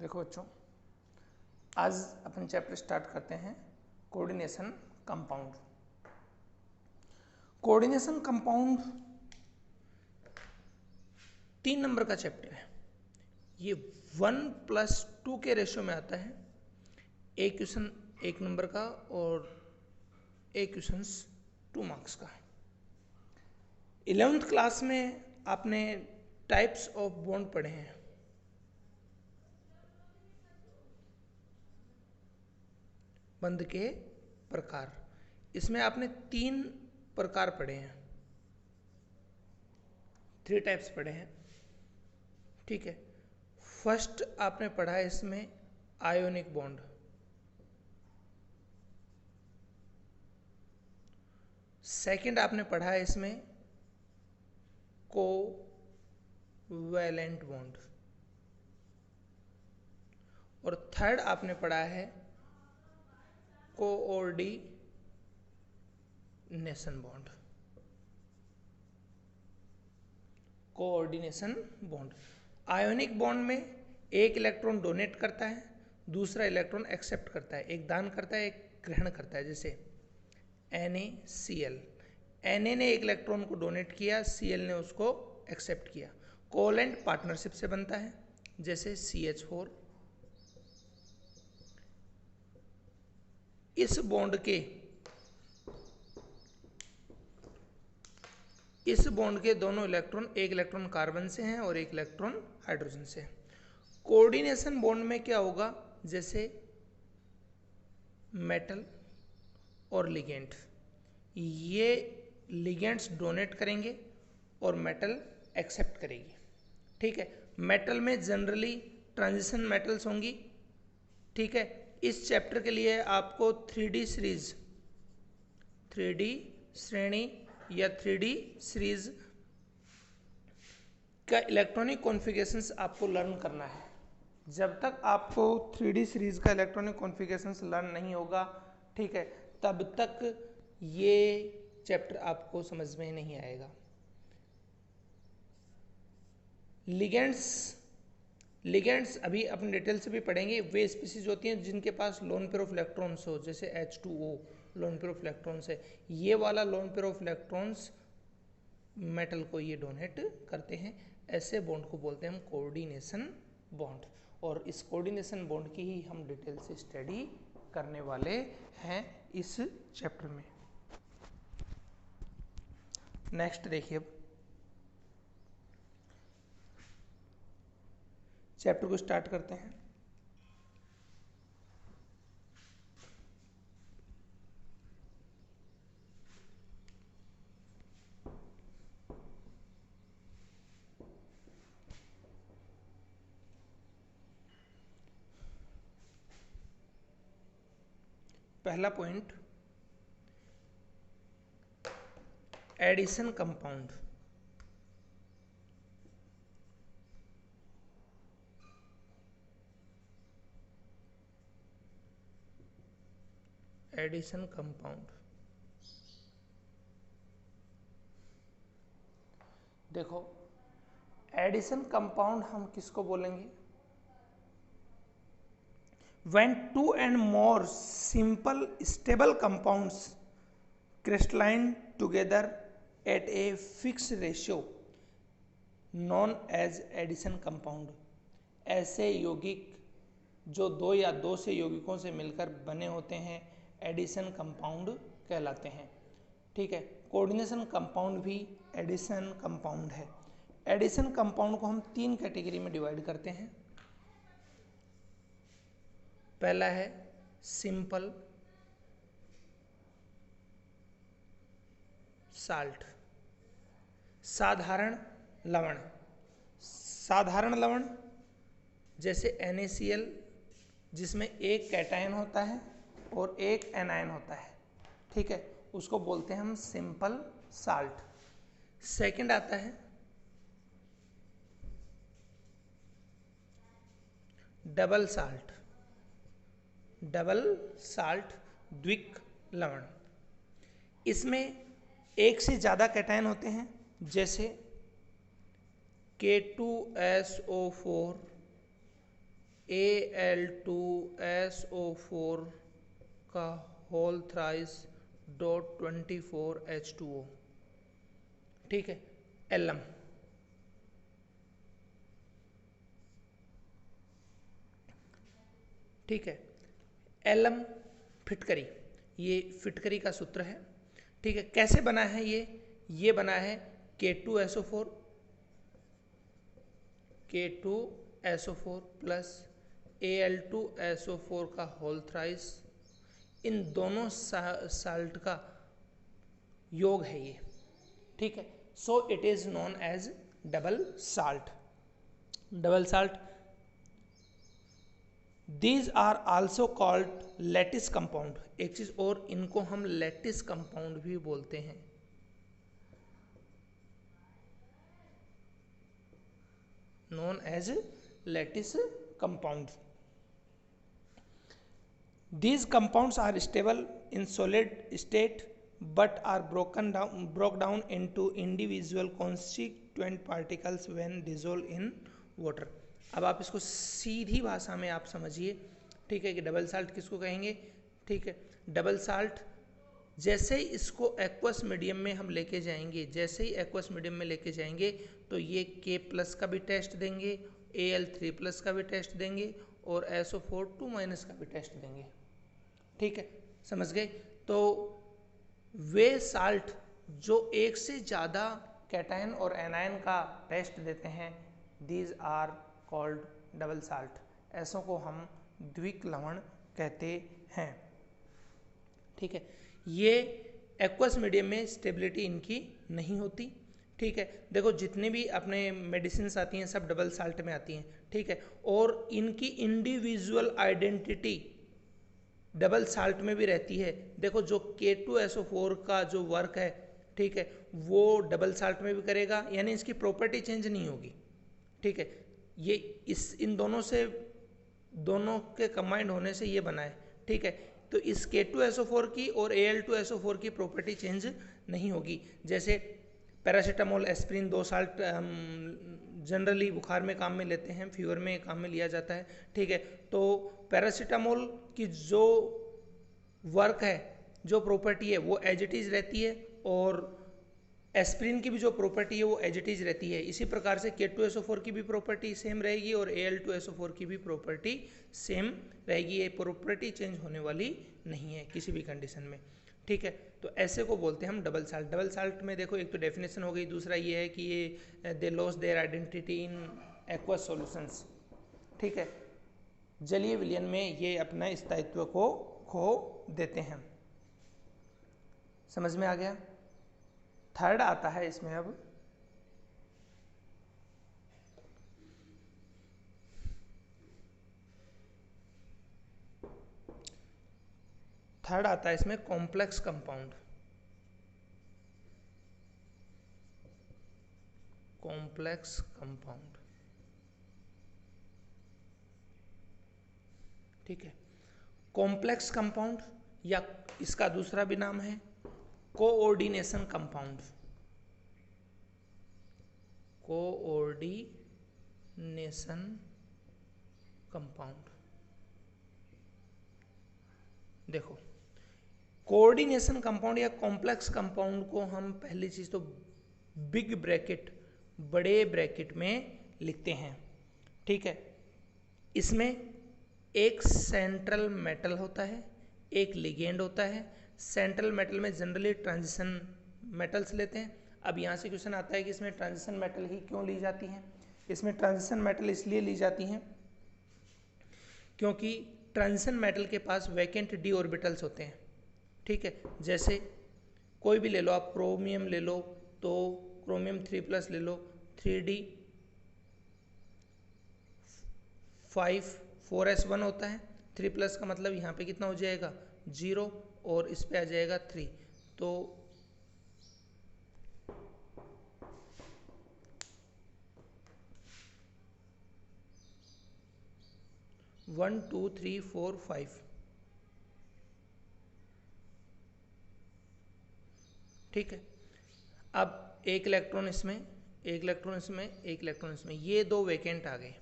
देखो बच्चों, आज अपन चैप्टर स्टार्ट करते हैं coordination compound. Coordination compound 3 number का चैप्टर है। ये 1+2 के रेशियो में आता है। एक क्वेश्चन 1 नंबर का और एक क्वेश्चन 2 मार्क्स का। 11th क्लास में आपने टाइप्स ऑफ बॉन्ड पढ़े हैं। बंध के प्रकार, इसमें आपने 3 प्रकार पढ़े हैं, 3 टाइप्स पढ़े हैं। ठीक है, फर्स्ट आपने पढ़ा है इसमें आयोनिक बॉन्ड, सेकंड आपने पढ़ा है इसमें कोवैलेंट बॉन्ड, और थर्ड आपने पढ़ा है coordination bond. Coordination bond, ionic bond में एक इलेक्ट्रॉन डोनेट करता है, दूसरा इलेक्ट्रॉन एक्सेप्ट करता है, एक दान करता है, एक ग्रहण करता है। जैसे NaCl, Na ने एक इलेक्ट्रॉन को डोनेट किया, Cl ने उसको एक्सेप्ट किया। कोवैलेंट पार्टनरशिप से बनता है, जैसे CH4। इस बॉन्ड के दोनों इलेक्ट्रॉन, एक इलेक्ट्रॉन कार्बन से हैं और एक इलेक्ट्रॉन हाइड्रोजन से है। कोऑर्डिनेशन बॉन्ड में क्या होगा, जैसे मेटल और लिगेंड, ये लिगेंड्स डोनेट करेंगे और मेटल एक्सेप्ट करेगी। ठीक है, मेटल में जनरली ट्रांजिशन मेटल्स होंगी। ठीक है, इस चैप्टर के लिए आपको 3D सीरीज, 3D श्रेणी या 3D सीरीज का इलेक्ट्रॉनिक कॉन्फ़िगरेशंस आपको लर्न करना है। जब तक आपको 3D सीरीज का इलेक्ट्रॉनिक कॉन्फ़िगरेशंस लर्न नहीं होगा, ठीक है, तब तक ये चैप्टर आपको समझ में नहीं आएगा। लिगेंड्स अभी अपने डिटेल से भी पढ़ेंगे। वे स्पीसीज होती हैं जिनके पास लोन पेयर ऑफ इलेक्ट्रॉन्स हो, जैसे H2O lone pair of electrons है। ये वाला lone pair of electrons metal को ये डोनेट करते हैं। ऐसे बॉन्ड को बोलते हैं हम कोऑर्डिनेशन बॉन्ड, और इस कोऑर्डिनेशन बॉन्ड की ही हम डिटेल से स्टडी करने वाले हैं इस चैप्टर में। नेक्स्ट देखिए, अब चैप्टर को स्टार्ट करते हैं। पहला point, addition compound. Addition compound, देखो एडिशन कंपाउंड हम किसको बोलेंगे? When 2 and more simple stable compounds crystalline together at a fixed ratio known as addition compound, ऐसे यौगिक जो 2 या 2 से यौगिकों से मिलकर बने होते हैं एडिशन कंपाउंड कहलाते हैं। ठीक है, कोऑर्डिनेशन कंपाउंड भी एडिशन कंपाउंड है। एडिशन कंपाउंड को हम 3 कैटेगरी में डिवाइड करते हैं। पहला है सिंपल साल्ट, साधारण लवण। साधारण लवण जैसे NaCl, जिसमें एक कैटायन होता है और एक एनायन होता है। ठीक है, उसको बोलते हैं हम सिंपल साल्ट। सेकंड आता है डबल साल्ट, द्विक लवण। इसमें एक से ज़्यादा कैटायन होते हैं, जैसे K2SO4 Al2SO4 का होल थ्राइस डॉट 24H2O, ठीक है, एलम। ठीक है, एलम फिटकरी, ये फिटकरी का सूत्र है। ठीक है, कैसे बना है ये बना है K2SO4 प्लस Al2SO4 का होल थ्राइस, इन दोनों साल्ट का योग है ये। ठीक है, so it is known as double salt. Double salt, these are also called lattice compound. एक चीज और, इनको हम लैटिस कंपाउंड भी बोलते हैं। known as lattice compounds. These compounds are stable in solid state but are broke down into individual constituent particles when dissolved in water. अब आप इसको सीधी भाषा में आप समझिए, ठीक है, कि डबल साल्ट किसको कहेंगे। ठीक है, डबल साल्ट जैसे ही इसको एक्वस मीडियम में हम लेके जाएंगे, जैसे ही एक्वस मीडियम में लेके जाएंगे तो ये K+ का भी टेस्ट देंगे, Al3+ का भी टेस्ट देंगे और SO4 2- का भी टेस्ट देंगे। ठीक है, समझ गए। तो वे साल्ट जो एक से ज़्यादा कैटायन और एनायन का टेस्ट देते हैं, these are called double salt. ऐसों को हम द्विक लवण कहते हैं। ठीक है, ये एक्वस मीडियम में स्टेबिलिटी इनकी नहीं होती। ठीक है, देखो जितने भी अपने मेडिसिन आती हैं सब डबल साल्ट में आती हैं। ठीक है, और इनकी इंडिविजुअल आइडेंटिटी डबल साल्ट में भी रहती है। देखो जो K2SO4 का जो वर्क है, ठीक है, वो डबल साल्ट में भी करेगा, यानी इसकी प्रॉपर्टी चेंज नहीं होगी। ठीक है, ये इन दोनों के कंबाइंड होने से ये बना है। ठीक है, तो इस K2SO4 की और Al2SO4 की प्रॉपर्टी चेंज नहीं होगी। जैसे पैरासीटामोल, एस्प्रिन, दो साल्ट जनरली बुखार में काम में लेते हैं, फीवर में काम में लिया जाता है। ठीक है, तो पैरासीटामोल की जो वर्क है, जो प्रॉपर्टी है, वो एज इट इज रहती है और एस्प्रिन की भी जो प्रॉपर्टी है वो एज इट इज रहती है। इसी प्रकार से K2SO4 की भी प्रॉपर्टी सेम रहेगी और Al2SO4 की भी प्रॉपर्टी सेम रहेगी। ये प्रॉपर्टी चेंज होने वाली नहीं है किसी भी कंडीशन में। ठीक है, तो ऐसे को बोलते हैं हम डबल साल्ट। डबल साल्ट में देखो एक तो डेफिनेशन हो गई, दूसरा ये है कि ये they loss their identity in aqueous solutions. ठीक है, जलीय विलयन में ये अपना स्थायित्व को खो देते हैं। समझ में आ गया। थर्ड आता है इसमें, अब थर्ड आता है इसमें कॉम्प्लेक्स कंपाउंड। कॉम्प्लेक्स कंपाउंड, ठीक है, कॉम्प्लेक्स कंपाउंड या इसका दूसरा भी नाम है कोऑर्डिनेशन कंपाउंड। कोऑर्डिनेशन कंपाउंड, देखो कोऑर्डिनेशन कंपाउंड या कॉम्प्लेक्स कंपाउंड को हम पहली चीज तो बिग ब्रैकेट, बड़े ब्रैकेट में लिखते हैं। ठीक है, इसमें एक सेंट्रल मेटल होता है, एक लिगेंड होता है। सेंट्रल मेटल में जनरली ट्रांजिशन मेटल्स लेते हैं। अब यहाँ से क्वेश्चन आता है कि इसमें ट्रांजिशन मेटल ही क्यों ली जाती हैं। इसमें ट्रांजिशन मेटल इसलिए ली जाती हैं क्योंकि ट्रांजिशन मेटल के पास वैकेंट डी ऑर्बिटल्स होते हैं। ठीक है, जैसे कोई भी ले लो आप, क्रोमियम ले लो तो क्रोमियम 3+ ले लो, 3D 5 4s1 होता है। 3+ का मतलब यहाँ पे कितना हो जाएगा 0 और इस पे आ जाएगा 3, तो 1 2 3 4 5। ठीक है, अब एक इलेक्ट्रॉन इसमें, एक इलेक्ट्रॉन इसमें, एक इलेक्ट्रॉन इसमें, ये दो वैकेंट आ गए।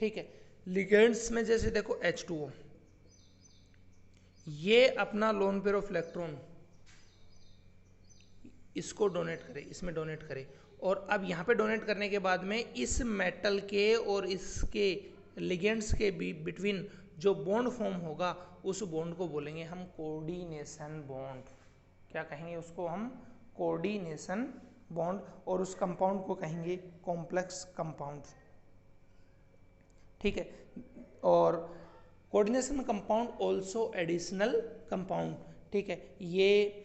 ठीक है, लिगेंड्स में जैसे देखो H2O, ये अपना लोन पेयर ऑफ इलेक्ट्रॉन इसको डोनेट करे, इसमें डोनेट करे, और अब यहाँ पे डोनेट करने के बाद में इस मेटल के और इसके लिगेंड्स के बिटवीन जो बॉन्ड फॉर्म होगा उस बॉन्ड को बोलेंगे हम कोऑर्डिनेशन बॉन्ड। क्या कहेंगे उसको हम? Coordination bond. और उस कंपाउंड को कहेंगे कॉम्प्लेक्स कंपाउंड। ठीक है। और coordination compound also additional compound. ठीक है, ये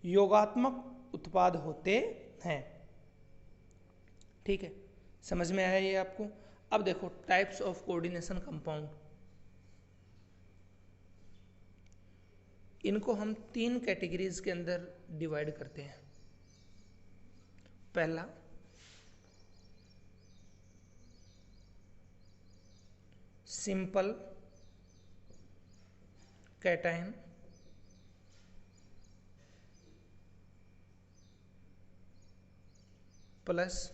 योगात्मक उत्पाद होते हैं। ठीक है, समझ में आया ये आपको? अब देखो टाइप्स ऑफ कोऑर्डिनेशन कंपाउंड, इनको हम 3 कैटेगरीज के अंदर डिवाइड करते हैं। पहला simple cation, plus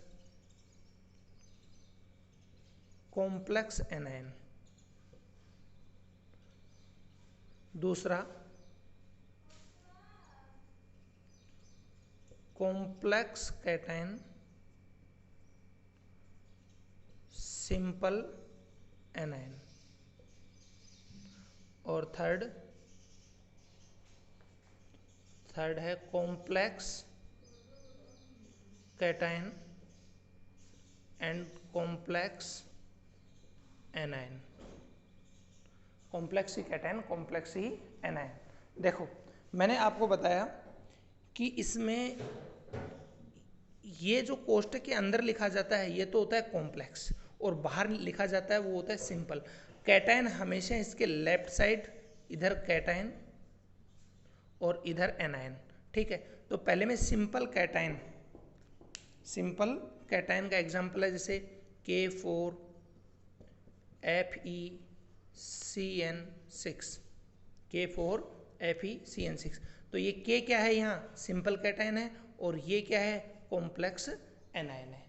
complex anion. दूसरा कॉम्प्लेक्स कैटायन, सिंपल एनायन। और थर्ड है complex cation and complex anion. Complex he cation, complex he anion. देखो मैंने आपको बताया कि इसमें ये जो कोष्टक के अंदर लिखा जाता है ये तो होता है कॉम्प्लेक्स, और बाहर लिखा जाता है वो होता है सिंपल। कैटायन हमेशा इसके लेफ्ट साइड, इधर कैटायन और इधर एनायन। ठीक है, तो पहले में सिंपल कैटायन, सिंपल कैटायन का एग्जांपल है जैसे K4FeCN6, K4FeCN6। तो ये K क्या है? यहाँ सिंपल कैटायन है, और ये क्या है? कॉम्प्लेक्स एनायन है।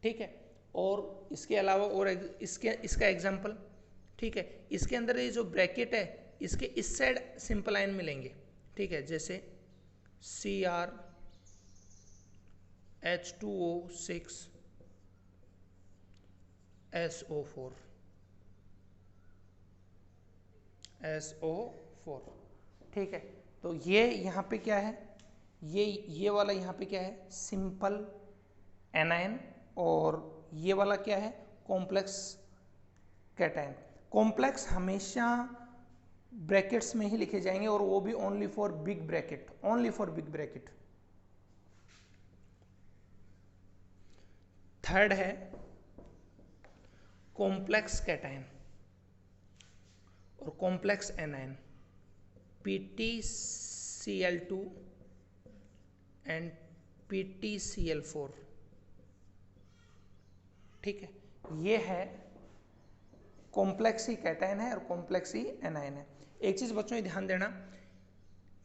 ठीक है, और इसके अलावा और इसका एग्जांपल, ठीक है, इसके अंदर ये जो ब्रैकेट है इसके इस साइड सिंपल आयन मिलेंगे। ठीक है, जैसे CrH2O6SO4। ठीक है, तो ये यहाँ पे क्या है? ये वाला यहाँ पे क्या है? सिंपल एनायन, और ये वाला क्या है? Complex cation. कॉम्प्लेक्स हमेशा ब्रैकेट्स में ही लिखे जाएंगे, और वो भी only for big bracket, only for big bracket. Third है कॉम्प्लेक्स कैटायन और complex anion, PtCl2 and PtCl4। ठीक है, ये है कॉम्प्लेक्स ही कैटायन है और कॉम्प्लेक्स ही एनायन है। एक चीज बच्चों ये ध्यान देना,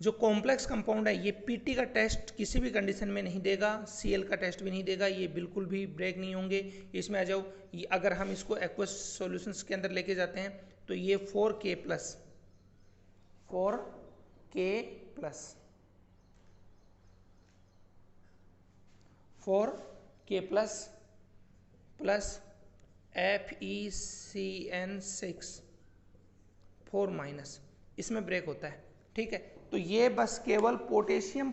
जो कॉम्प्लेक्स कंपाउंड है ये Pt का टेस्ट किसी भी कंडीशन में नहीं देगा, Cl का टेस्ट भी नहीं देगा, ये बिल्कुल भी ब्रेक नहीं होंगे। इसमें आ जाओ, अगर हम इसको एक्वस सॉल्यूशंस के अंदर लेके जाते हैं तो ये 4K plus 4K plus FeCN6 4 minus, इसमें ब्रेक होता है। ठीक है, तो ये बस केवल पोटेशियम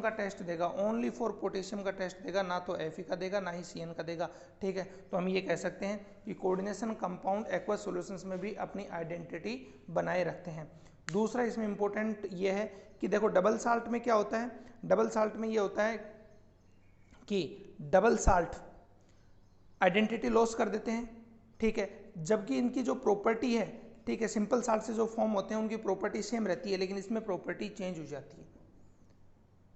का टेस्ट देगा, ओनली फॉर पोटेशियम का टेस्ट देगा, ना तो Fe का देगा ना ही Cn का देगा। ठीक है, तो हम ये कह सकते हैं कि कोऑर्डिनेशन कंपाउंड एक्वस सॉल्यूशंस में भी अपनी आइडेंटिटी बनाए रखते हैं। दूसरा इसमें इंपॉर्टेंट ये है कि देखो डबल साल्ट में क्या होता है? डबल साल्ट में ये होता है कि डबल साल्ट आइडेंटिटी लॉस कर देते हैं। ठीक है, जबकि इनकी जो प्रॉपर्टी है, ठीक है, सिंपल साल्ट से जो फॉर्म होते हैं उनकी प्रॉपर्टी सेम रहती है, लेकिन इसमें प्रॉपर्टी चेंज हो जाती है।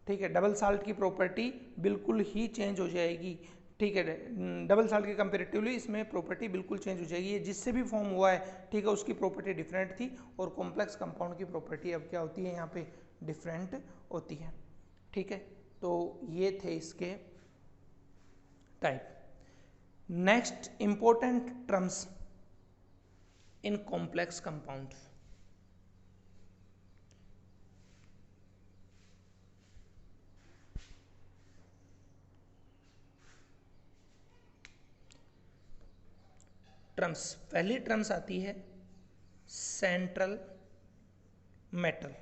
ठीक है, डबल साल्ट की प्रॉपर्टी बिल्कुल ही चेंज हो जाएगी। ठीक है, डबल साल्ट के कंपेरेटिवली इसमें प्रॉपर्टी बिल्कुल चेंज हो जाएगी। ये जिससे भी फॉर्म हुआ है, ठीक है, उसकी प्रॉपर्टी डिफरेंट थी, और कॉम्प्लेक्स कंपाउंड की प्रॉपर्टी अब क्या होती है? यहाँ पे डिफरेंट होती है। ठीक है, तो ये थे इसके type. Next important terms, in complex compound. Terms, पहली टर्म्स आती है सेंट्रल मेटल,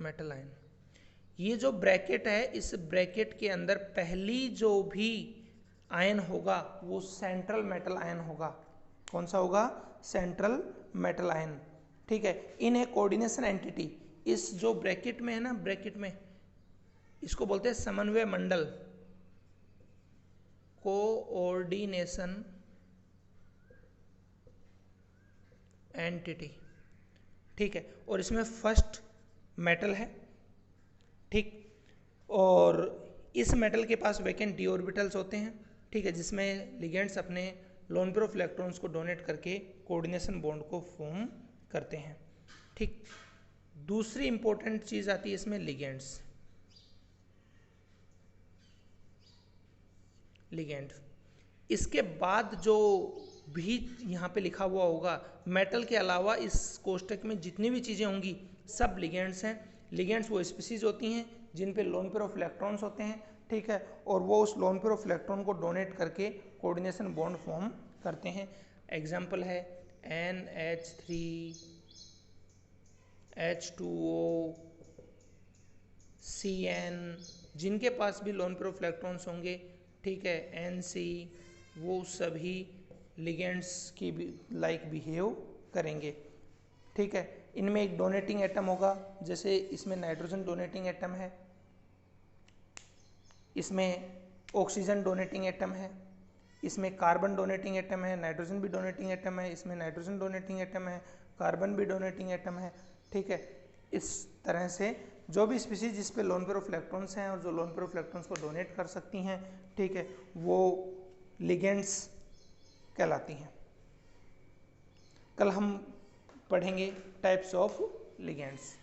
मेटल आयन। ये जो ब्रैकेट है, इस ब्रैकेट के अंदर पहली जो भी आयन होगा वो सेंट्रल मेटल आयन होगा। कौन सा होगा? Central metal ion. ठीक है, इन ए कोऑर्डिनेशन एंटिटी, इस जो ब्रैकेट में है ना, ब्रैकेट में इसको बोलते हैं समन्वय मंडल, कोऑर्डिनेशन एंटिटी। ठीक है, और इसमें फर्स्ट मेटल है। ठीक, और इस मेटल के पास वैकेंट डी ऑर्बिटल्स होते हैं। ठीक है, जिसमें लिगेंड्स अपने लोन पेयर ऑफ इलेक्ट्रॉन्स को डोनेट करके कोऑर्डिनेशन बॉन्ड को फॉर्म करते हैं। ठीक, दूसरी इंपॉर्टेंट चीज आती है इसमें लिगेंड्स। लिगेंड, इसके बाद जो भी यहाँ पे लिखा हुआ होगा, मेटल के अलावा इस कोष्टक में जितनी भी चीज़ें होंगी सब लिगेंड्स हैं। लिगेंड्स वो स्पीसीज होती हैं जिन पे लोन पेयर ऑफ इलेक्ट्रॉन्स होते हैं। ठीक है, और वो उस लोन पेयर ऑफ इलेक्ट्रॉन को डोनेट करके कोऑर्डिनेशन बॉन्ड फॉर्म करते हैं। एग्जाम्पल है NH3, H2O, CN, जिनके पास भी लोन पेयर ऑफ इलेक्ट्रॉन्स होंगे। ठीक है, NC, वो सभी लिगेंड्स की लाइक बिहेव करेंगे। ठीक है, इनमें एक डोनेटिंग एटम होगा, जैसे इसमें नाइट्रोजन डोनेटिंग एटम है, इसमें ऑक्सीजन डोनेटिंग एटम है, इसमें कार्बन डोनेटिंग एटम है, नाइट्रोजन भी डोनेटिंग एटम है, इसमें नाइट्रोजन डोनेटिंग एटम है, कार्बन भी डोनेटिंग एटम है। ठीक है, इस तरह से जो भी स्पीसीज जिस पे लोन पेयर ऑफ इलेक्ट्रॉन्स हैं और जो लोन पेयर ऑफ इलेक्ट्रॉन्स को डोनेट कर सकती हैं, ठीक है, वो लिगेंड्स कहलाती हैं। कल हम पढ़ेंगे टाइप्स ऑफ लिगेंड्स।